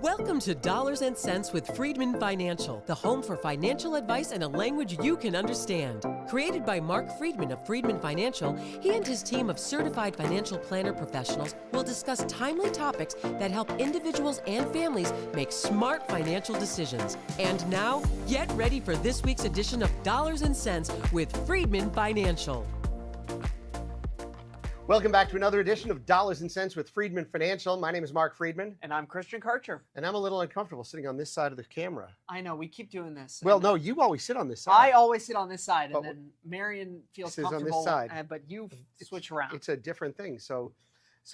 Welcome to Dollars and Cents with Freedman Financial, the home for financial advice in a language you can understand. Created by Marc Freedman of Freedman Financial, he and his team of certified financial planner professionals will discuss timely topics that help individuals and families make smart financial decisions. And now, get ready for this week's edition of Dollars and Cents with Freedman Financial. Welcome back to another edition of Dollars and Cents with Freedman Financial. My name is Marc Freedman. And I'm Christian Karcher. And I'm a little uncomfortable sitting on this side of the camera. I know, we keep doing this. Well, no, you always sit on this side. I always sit on this side, But and then Marion feels sits on this comfortable, side. but you switch around. It's a different thing. So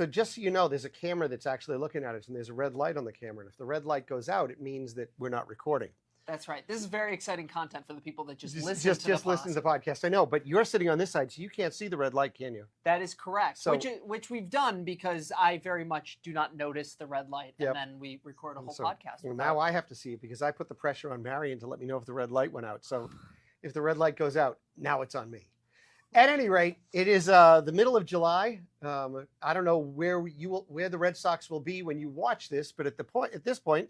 just so you know, there's a camera that's actually looking at us, and there's a red light on the camera. And if the red light goes out, it means that we're not recording. That's right. This is very exciting content for the people that just listen to the Just listen to the podcast. I know, but you're sitting on this side, so you can't see the red light, can you? That is correct, So, which we've done because I very much do not notice the red light, Yep. and then we record a whole podcast. Well, now I have to see it because I put the pressure on Marion to let me know if the red light went out. So if the red light goes out, now it's on me. At any rate, it is the middle of July. I don't know where the Red Sox will be when you watch this, but at this point,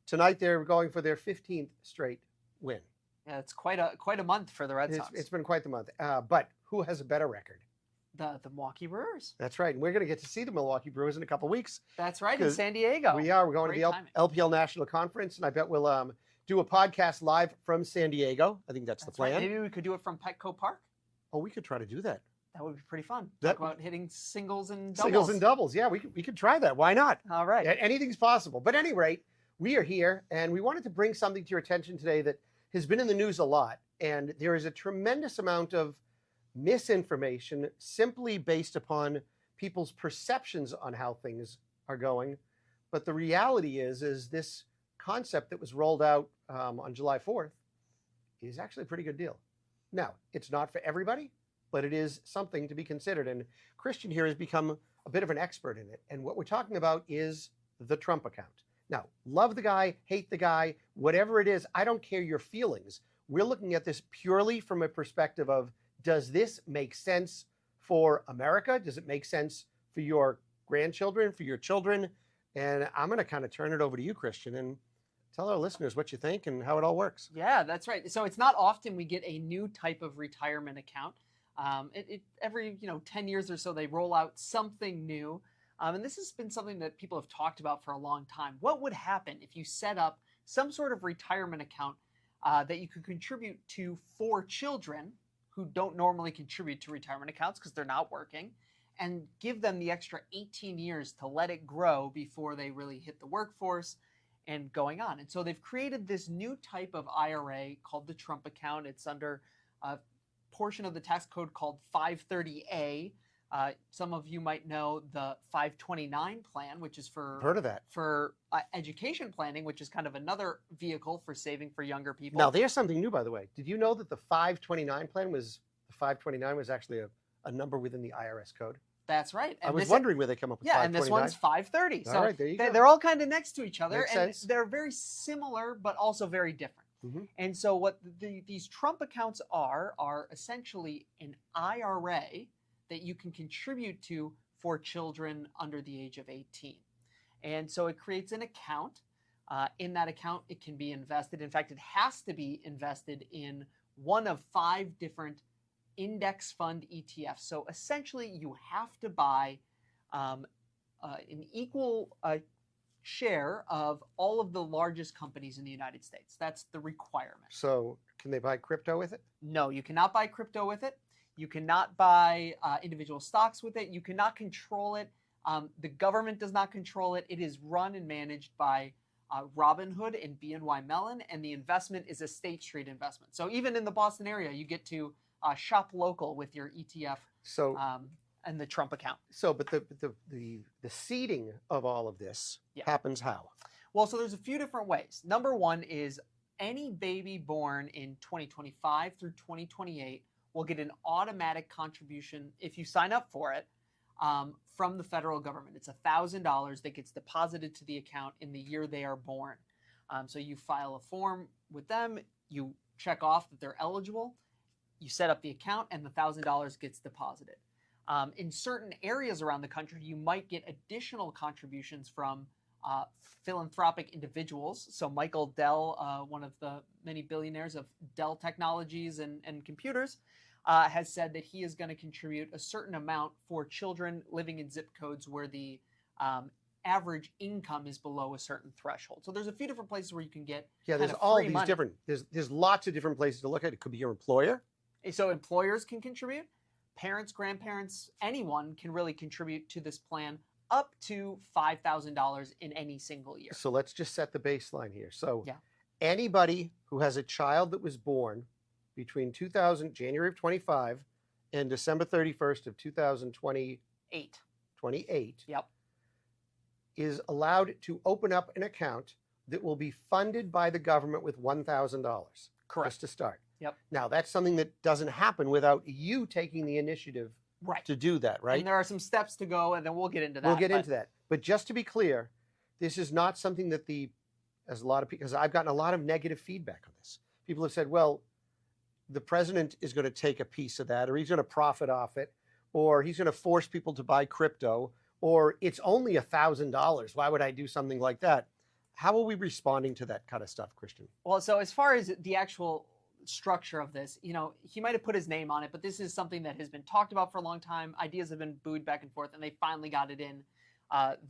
tonight they're going for their 15th straight win. Yeah, it's quite a month for the Red Sox. It's been quite the month. But who has a better record? The Milwaukee Brewers. That's right. And we're going to get to see the Milwaukee Brewers in a couple of weeks. That's right, in San Diego. We are. We're going Great to the timing. LPL National Conference, and I bet we'll do a podcast live from San Diego. I think that's the plan. Right. Maybe we could do it from Petco Park. Oh, we could try to do that. That would be pretty fun. That- Talk about hitting singles and doubles. Singles and doubles. Yeah, we could try that. Why not? All right. Yeah, anything's possible. But at any rate, we are here, and we wanted to bring something to your attention today that has been in the news a lot. And there is a tremendous amount of misinformation simply based upon people's perceptions on how things are going. But the reality is this concept that was rolled out on July 4th is actually a pretty good deal. Now, it's not for everybody, but it is something to be considered. And Christian here has become a bit of an expert in it. And what we're talking about is the Trump account. Now, love the guy, hate the guy, whatever it is, I don't care your feelings. We're looking at this purely from a perspective of, does this make sense for America? Does it make sense for your grandchildren, for your children? And I'm going to kind of turn it over to you, Christian, and tell our listeners what you think and how it all works. Yeah, that's right. So it's not often we get a new type of retirement account. Every 10 years or so, they roll out something new. And this has been something that people have talked about for a long time. What would happen if you set up some sort of retirement account that you could contribute to for children who don't normally contribute to retirement accounts because they're not working, and give them the extra 18 years to let it grow before they really hit the workforce and going on. And so they've created this new type of IRA called the Trump account. It's under a portion of the tax code called 530A. Some of you might know the 529 plan, which is Heard of that. for education planning, which is kind of another vehicle for saving for younger people. Now, there's something new, by the way. Did you know that the 529 plan was actually a number within the IRS code? That's right. And I was wondering where they come up with 529. and this one's 530. All So right, there you go. they're all kind of next to each other, Makes and sense. they're very similar, but also very different. Mhm. And so what these Trump accounts are essentially an IRA that you can contribute to for children under the age of 18. And so it creates an account. In that account, it can be invested. In fact, it has to be invested in one of 5 different index fund ETFs. So essentially, you have to buy an equal share of all of the largest companies in the United States. That's the requirement. So can they buy crypto with it? No, you cannot buy crypto with it. You cannot buy individual stocks with it. You cannot control it. The government does not control it. It is run and managed by Robinhood and BNY Mellon, and the investment is a State Street investment. So even in the Boston area, you get to shop local with your ETF and the Trump account. So, but the seeding of all of this happens how? Well, so there's a few different ways. Number one is any baby born in 2025 through 2028 will get an automatic contribution if you sign up for it from the federal government. It's $1,000 that gets deposited to the account in the year they are born. So you file a form with them, you check off that they're eligible, you set up the account, and the $1,000 gets deposited. In certain areas around the country, you might get additional contributions from philanthropic individuals. So Michael Dell, one of the many billionaires of Dell Technologies and computers, has said that he is going to contribute a certain amount for children living in zip codes where the average income is below a certain threshold. So there's a few different places where you can get there's all these different, there's lots of different places to look at. It could be your employer. So employers can contribute, parents, grandparents, anyone can really contribute to this plan up to $5,000 in any single year. So let's just set the baseline here. So yeah. Anybody who has a child that was born between January of 25 and December 31st of 2028 yep. is allowed to open up an account that will be funded by the government with $1,000. Correct. Just to start. Yep. Now, that's something that doesn't happen without you taking the initiative to do that, right? And there are some steps to go, and then we'll get into that. We'll get into that. But just to be clear, this is not something that as a lot of people, because I've gotten a lot of negative feedback on this. People have said, well, the president is going to take a piece of that, or he's going to profit off it, or he's going to force people to buy crypto, or it's only $1,000. Why would I do something like that? How are we responding to that kind of stuff, Christian? Well, so as far as the actual structure of this, he might have put his name on it, but this is something that has been talked about for a long time. Ideas have been booed back and forth, and they finally got it in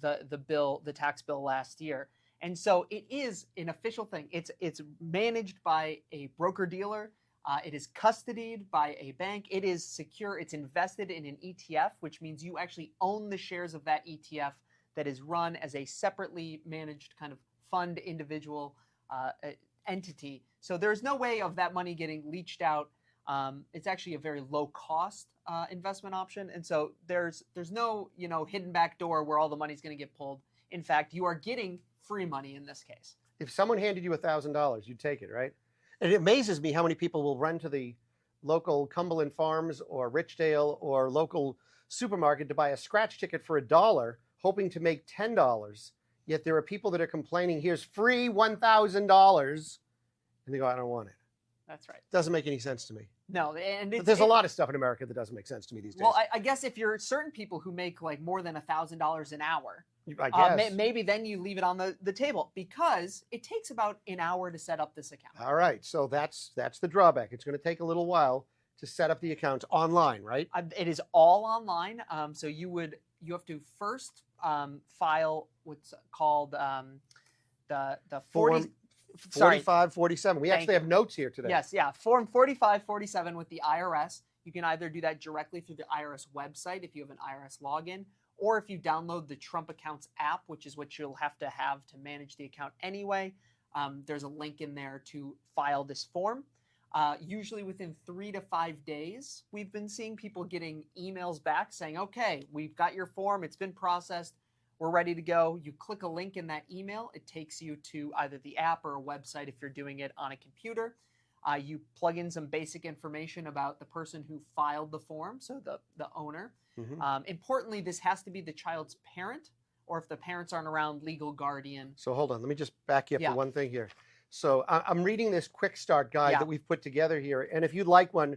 the tax bill last year. And so it is an official thing. It's managed by a broker dealer. It is custodied by a bank. It is secure. It's invested in an ETF, which means you actually own the shares of that ETF that is run as a separately managed kind of fund individual entity. So there's no way of that money getting leached out. It's actually a very low cost investment option. And so there's no, hidden back door where all the money's going to get pulled. In fact, you are getting free money in this case. If someone handed you $1,000, you'd take it, right? And it amazes me how many people will run to the local Cumberland Farms or Richdale or local supermarket to buy a scratch ticket for $1, hoping to make $10. Yet there are people that are complaining, here's free $1,000. And they go, I don't want it. That's right. Doesn't make any sense to me. No, and but there's a lot of stuff in America that doesn't make sense to me these days. Well, I guess if you're certain people who make like more than $1,000 an hour, I guess. Maybe then you leave it on the table because it takes about an hour to set up this account. All right, so that's the drawback. It's going to take a little while to set up the account online, right? It is all online. So you have to first file what's called the 4547. We actually have notes here today. Yes, yeah. Form 4547 with the IRS. You can either do that directly through the IRS website if you have an IRS login, or if you download the Trump Accounts app, which is what you'll have to manage the account anyway. There's a link in there to file this form. Usually within 3 to 5 days, we've been seeing people getting emails back saying, okay, we've got your form. It's been processed. We're ready to go. You click a link in that email. It takes you to either the app or a website if you're doing it on a computer. You plug in some basic information about the person who filed the form, so the owner. Mm-hmm. Importantly, this has to be the child's parent, or if the parents aren't around, legal guardian. So hold on. Let me just back you up for one thing here. So I'm reading this quick start guide that we've put together here. And if you'd like one,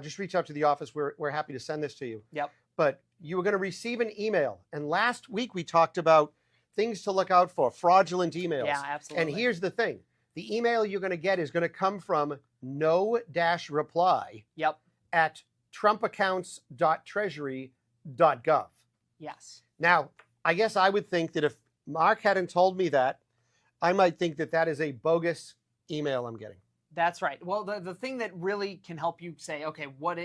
just reach out to the office. We're happy to send this to you. Yep. But you were going to receive an email. And last week we talked about things to look out for, fraudulent emails. Yeah, absolutely. And here's the thing. The email you're going to get is going to come from no-reply at trumpaccounts.treasury.gov. Yes. Now, I guess I would think that if Marc hadn't told me that, I might think that that is a bogus email I'm getting. That's right. Well, the thing that really can help you say, okay, what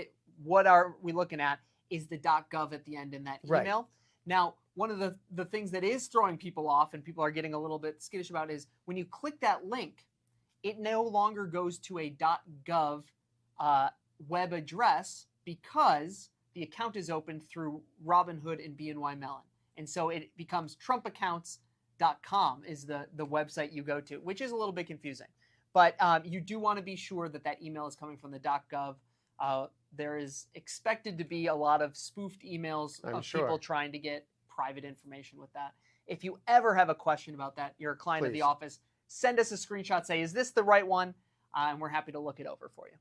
are we looking at is the .gov at the end in that email. Right. Now, one of the things that is throwing people off and people are getting a little bit skittish about is when you click that link, it no longer goes to a .gov web address because the account is opened through Robinhood and BNY Mellon. And so it becomes trumpaccounts.com is the website you go to, which is a little bit confusing. But you do want to be sure that that email is coming from the .gov. There is expected to be a lot of spoofed emails of people trying to get private information with that. If you ever have a question about that, you're a client of the office, send us a screenshot, say, is this the right one? And we're happy to look it over for you.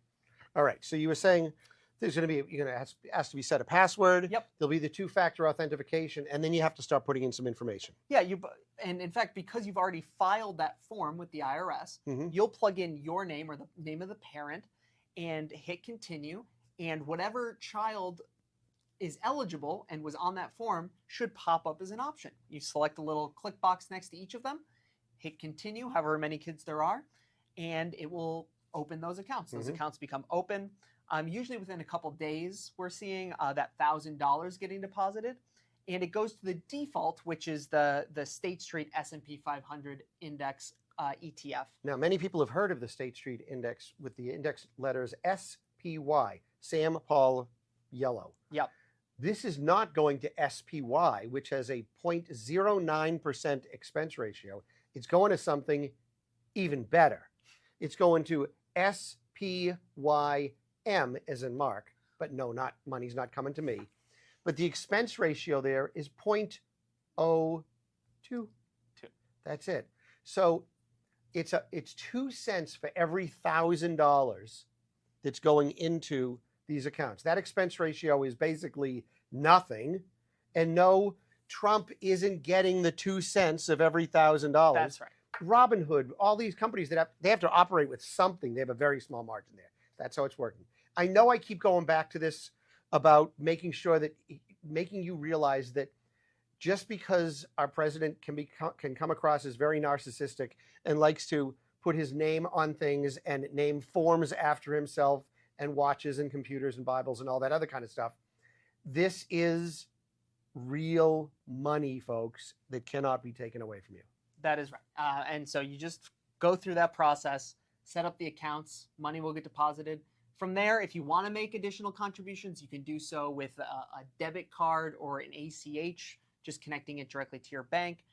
All right. So you were saying There's going to be, you're going to has to be set a password. Yep. There'll be the two-factor authentication, and then you have to start putting in some information. Yeah, and in fact, because you've already filed that form with the IRS, you'll plug in your name or the name of the parent and hit continue, and whatever child is eligible and was on that form should pop up as an option. You select a little click box next to each of them, hit continue, however many kids there are, and it will open those accounts. Those accounts become open. Usually within a couple days, we're seeing that $1,000 getting deposited, and it goes to the default, which is the State Street S&P 500 index ETF. Now, many people have heard of the State Street Index with the index letters SPY, Sam, Paul, Yellow. Yep. This is not going to SPY, which has a 0.09% expense ratio. It's going to something even better. It's going to SPYM, as in Mark, but no, not money's not coming to me. But the expense ratio there is 0.02. That's it. So it's 2 cents for every $1,000 that's going into these accounts. That expense ratio is basically nothing. And no, Trump isn't getting the 2 cents of every $1,000. That's right. Robinhood, all these companies they have to operate with something. They have a very small margin there. That's how it's working. I know I keep going back to this about making you realize that just because our president can come across as very narcissistic and likes to put his name on things and name forms after himself and watches and computers and Bibles and all that other kind of stuff, this is real money, folks, that cannot be taken away from you. That is right. And so you just go through that process, set up the accounts, money will get deposited. From there, if you want to make additional contributions, you can do so with a debit card or an ACH, just connecting it directly to your bank.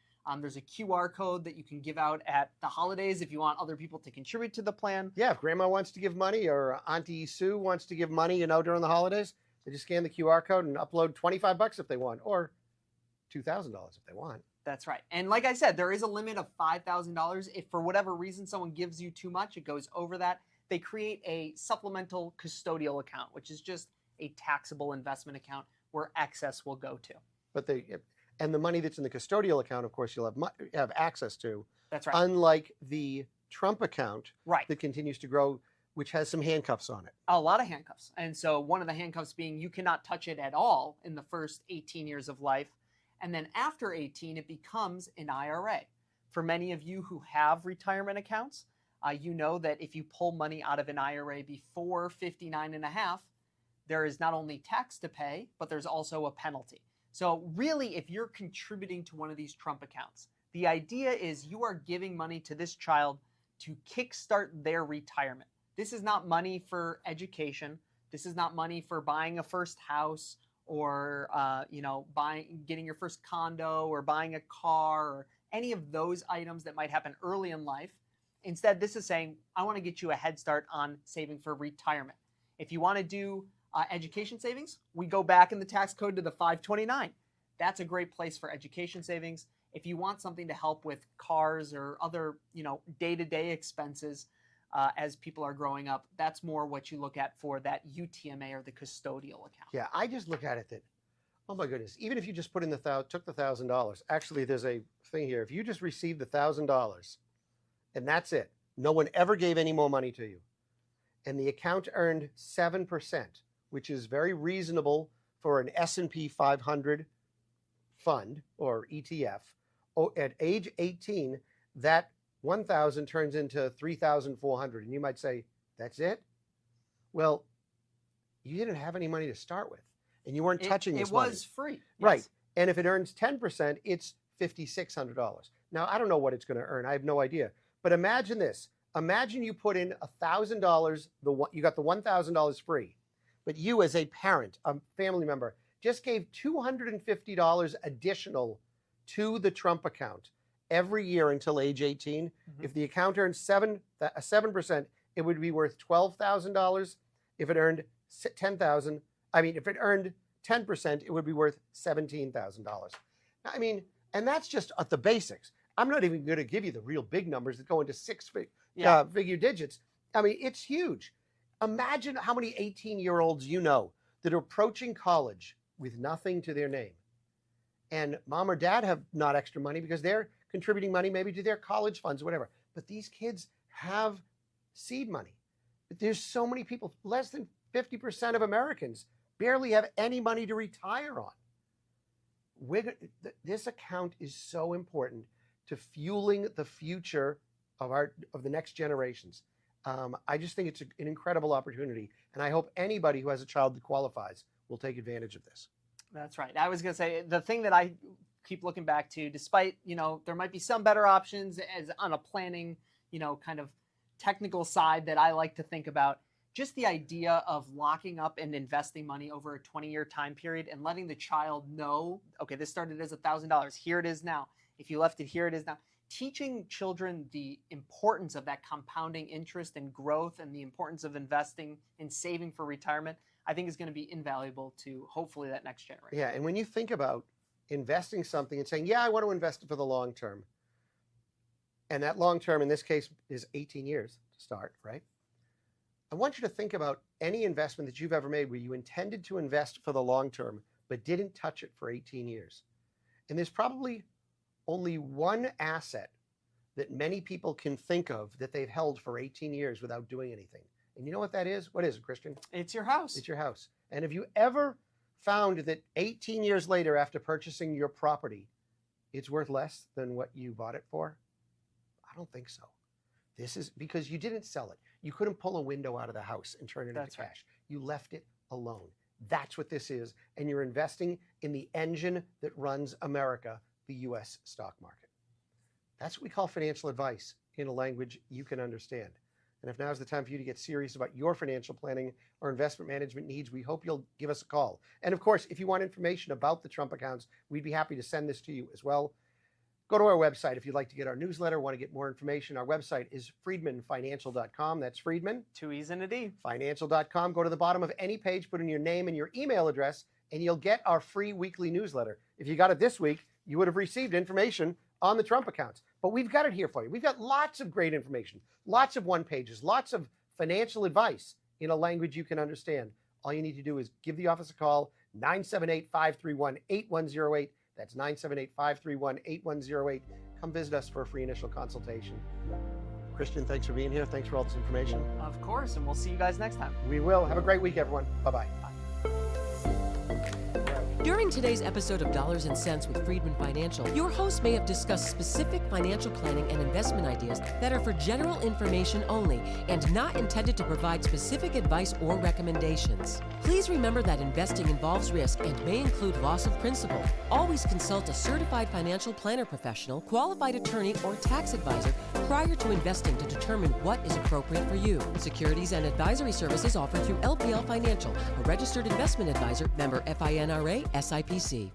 There's a QR code that you can give out at the holidays if you want other people to contribute to the plan. Yeah, if Grandma wants to give money or Auntie Sue wants to give money, during the holidays, they just scan the QR code and upload $25 if they want, or $2,000 if they want. That's right. And like I said, there is a limit of $5,000. If for whatever reason someone gives you too much, it goes over that. They create a supplemental custodial account, which is just a taxable investment account where excess will go to. But the money that's in the custodial account, of course, you'll have access to. That's right. Unlike the Trump account, right, that continues to grow, which has some handcuffs on it. A lot of handcuffs. And so one of the handcuffs being you cannot touch it at all in the first 18 years of life. And then after 18, it becomes an IRA. For many of you who have retirement accounts, you know that if you pull money out of an IRA before 59 and a half, there is not only tax to pay, but there's also a penalty. So really, if you're contributing to one of these Trump accounts, the idea is you are giving money to this child to kickstart their retirement. This is not money for education. This is not money for buying a first house or getting your first condo or buying a car or any of those items that might happen early in life. Instead, this is saying, I want to get you a head start on saving for retirement. If you want to do education savings, we go back in the tax code to the 529. That's a great place for education savings. If you want something to help with cars or other, day-to-day expenses as people are growing up, that's more what you look at for that UTMA or the custodial account. Yeah, I just look at it that, oh my goodness, even if you just put in took the $1,000, actually there's a thing here. If you just received the $1,000 and that's it, no one ever gave any more money to you, and the account earned 7%, which is very reasonable for an S&P 500 fund or ETF. At age 18, that 1,000 turns into 3,400, and you might say, "That's it?" Well, you didn't have any money to start with, and you weren't touching this money. It was free, right? Yes. And if it earns 10%, it's $5,600. Now I don't know what it's going to earn; I have no idea. But imagine this: imagine you put in $1,000. You got the $1,000 free, but you, as a parent, a family member, just gave $250 additional to the Trump account every year until age 18. If the account earned 7%, it would be worth $12,000. If it earned if it earned 10%, it would be worth $17,000. And that's just at the basics. I'm not even going to give you the real big numbers that go into figure digits. It's huge. Imagine how many 18-year-olds you know that are approaching college with nothing to their name. And mom or dad have not extra money because they're contributing money maybe to their college funds or whatever. But these kids have seed money. But there's so many people, less than 50% of Americans barely have any money to retire on. This account is so important to fueling the future of the next generations. I just think it's an incredible opportunity, and I hope anybody who has a child that qualifies will take advantage of this. That's right. I was going to say, the thing that I keep looking back to, despite, there might be some better options as on a planning, kind of technical side that I like to think about, just the idea of locking up and investing money over a 20-year time period and letting the child know, okay, this started as $1,000. Here it is now. If you left it, here it is now. Teaching children the importance of that compounding interest and growth and the importance of investing and saving for retirement, I think is going to be invaluable to hopefully that next generation. Yeah, and when you think about investing something and saying, yeah, I want to invest it for the long term, and that long term in this case is 18 years to start, right? I want you to think about any investment that you've ever made where you intended to invest for the long term but didn't touch it for 18 years. And there's probably only one asset that many people can think of that they've held for 18 years without doing anything. And you know what that is? What is it, Christian? It's your house. It's your house. And have you ever found that 18 years later after purchasing your property, it's worth less than what you bought it for? I don't think so. This is because you didn't sell it. You couldn't pull a window out of the house and turn it into cash. Right. You left it alone. That's what this is. And you're investing in the engine that runs America, the U.S. stock market. That's what we call financial advice in a language you can understand. And if now's the time for you to get serious about your financial planning or investment management needs, we hope you'll give us a call. And of course, if you want information about the Trump accounts, we'd be happy to send this to you as well. Go to our website if you'd like to get our newsletter, want to get more information. Our website is freedmanfinancial.com. That's Freedman. 2 E's and a D. Financial.com. Go to the bottom of any page, put in your name and your email address, and you'll get our free weekly newsletter. If you got it this week, you would have received information on the Trump accounts. But we've got it here for you. We've got lots of great information, lots of one-pages, lots of financial advice in a language you can understand. All you need to do is give the office a call, 978-531-8108. That's 978-531-8108. Come visit us for a free initial consultation. Christian, thanks for being here. Thanks for all this information. Of course, and we'll see you guys next time. We will. Have a great week, everyone. Bye-bye. During today's episode of Dollars and Cents with Freedman Financial, your host may have discussed specific financial planning and investment ideas that are for general information only and not intended to provide specific advice or recommendations. Please remember that investing involves risk and may include loss of principal. Always consult a certified financial planner professional, qualified attorney, or tax advisor prior to investing to determine what is appropriate for you. Securities and advisory services offered through LPL Financial, a registered investment advisor, member FINRA, SIPC.